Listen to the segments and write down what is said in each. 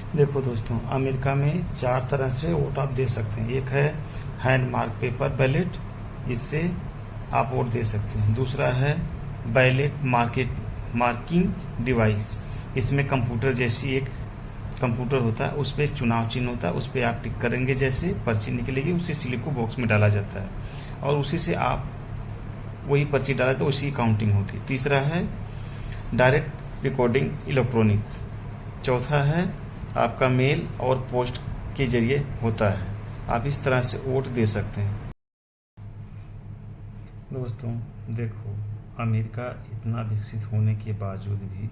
देखो दोस्तों, अमेरिका में 4 तरह से वोट आप दे सकते हैं। एक है हैंड मार्क पेपर बैलेट, इससे आप वोट दे सकते हैं। दूसरा है बैलेट मार्किंग डिवाइस, इसमें कंप्यूटर जैसी एक कंप्यूटर होता है, उस पर एक चुनाव चिन्ह होता है, उस पर आप टिक करेंगे, जैसे पर्ची निकलेगी, उसी स्लिप को बॉक्स में डाला जाता है और उसी से आप वही पर्ची डाला तो उसी काउंटिंग होती है। तीसरा है डायरेक्ट रिकॉर्डिंग इलेक्ट्रॉनिक। चौथा है आपका मेल और पोस्ट के जरिए होता है। आप इस तरह से वोट दे सकते हैं। दोस्तों देखो, अमेरिका इतना विकसित होने के बावजूद भी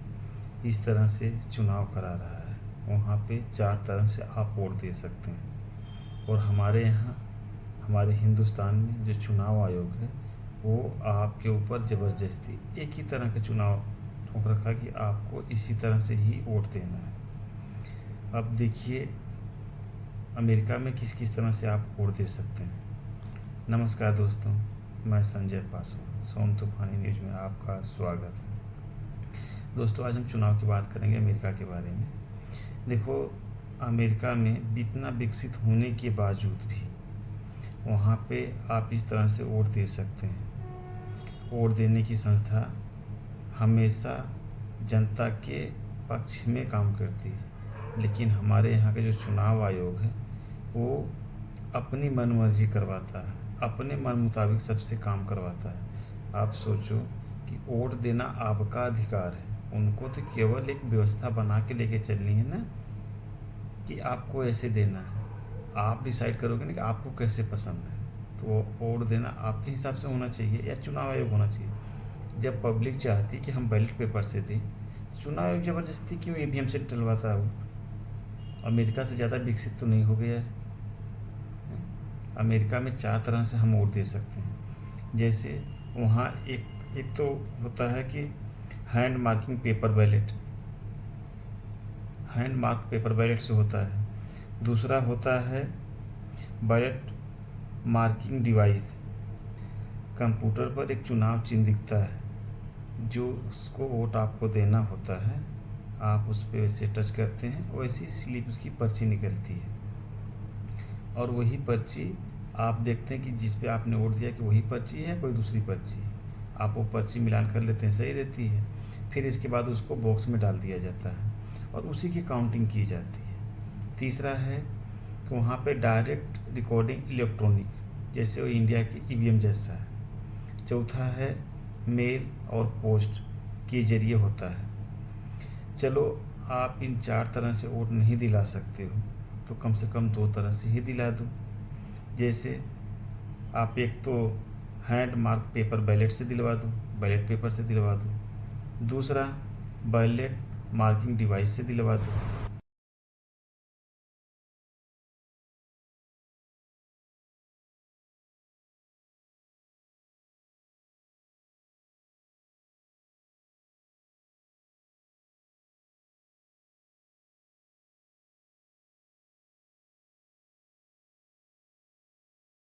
इस तरह से चुनाव करा रहा है। वहाँ पे 4 तरह से आप वोट दे सकते हैं। और हमारे यहाँ, हमारे हिंदुस्तान में जो चुनाव आयोग है, वो आपके ऊपर ज़बरदस्ती एक ही तरह का चुनाव ठोक रखा कि आपको इसी तरह से ही वोट देना है। अब देखिए अमेरिका में किस किस तरह से आप वोट दे सकते हैं। नमस्कार दोस्तों, मैं संजय पासवान, सोम तूफानी न्यूज़ में आपका स्वागत है। दोस्तों आज हम चुनाव की बात करेंगे अमेरिका के बारे में। देखो, अमेरिका में इतना विकसित होने के बावजूद भी वहाँ पे आप इस तरह से वोट दे सकते हैं। वोट देने की संस्था हमेशा जनता के पक्ष में काम करती है, लेकिन हमारे यहाँ का जो चुनाव आयोग है वो अपनी मनमर्जी करवाता है, अपने मन मुताबिक सबसे काम करवाता है। आप सोचो कि वोट देना आपका अधिकार है, उनको तो केवल एक व्यवस्था बना के लेके चलनी है ना, कि आपको ऐसे देना है। आप डिसाइड करोगे ना कि आपको कैसे पसंद है, तो वोट देना आपके हिसाब से होना चाहिए या चुनाव आयोग होना चाहिए। जब पब्लिक चाहती कि हम बैलेट पेपर से दें, चुनाव आयोग ज़बरदस्ती क्यों ईवीएम से डलवाता है? अमेरिका से ज़्यादा विकसित तो नहीं हो गया है। अमेरिका में 4 तरह से हम वोट दे सकते हैं। जैसे वहाँ एक तो होता है कि hand marking paper ballot, hand mark paper ballot से होता है। दूसरा होता है बैलेट मार्किंग डिवाइस, कंप्यूटर पर एक चुनाव चिन्ह दिखता है, जो उसको वोट आपको देना होता है, आप उस पर वैसे टच करते हैं, वैसी स्लिप उसकी पर्ची निकलती है और वही पर्ची आप देखते हैं कि जिस पे आपने वोट दिया कि वही पर्ची है, कोई दूसरी पर्ची है, आप वो पर्ची मिलान कर लेते हैं, सही रहती है। फिर इसके बाद उसको बॉक्स में डाल दिया जाता है और उसी की काउंटिंग की जाती है। तीसरा है कि वहाँ पे डायरेक्ट रिकॉर्डिंग इलेक्ट्रॉनिक, जैसे वो इंडिया की ईवीएम जैसा है। चौथा है मेल और पोस्ट के जरिए होता है। चलो, आप इन 4 तरह से वोट नहीं दिला सकते हो तो कम से कम 2 तरह से ही दिला दो। जैसे आप एक तो हैंड मार्क पेपर बैलेट से दिलवा दो, बैलेट पेपर से दिलवा दो। दूसरा बैलेट मार्किंग डिवाइस से दिलवा दो।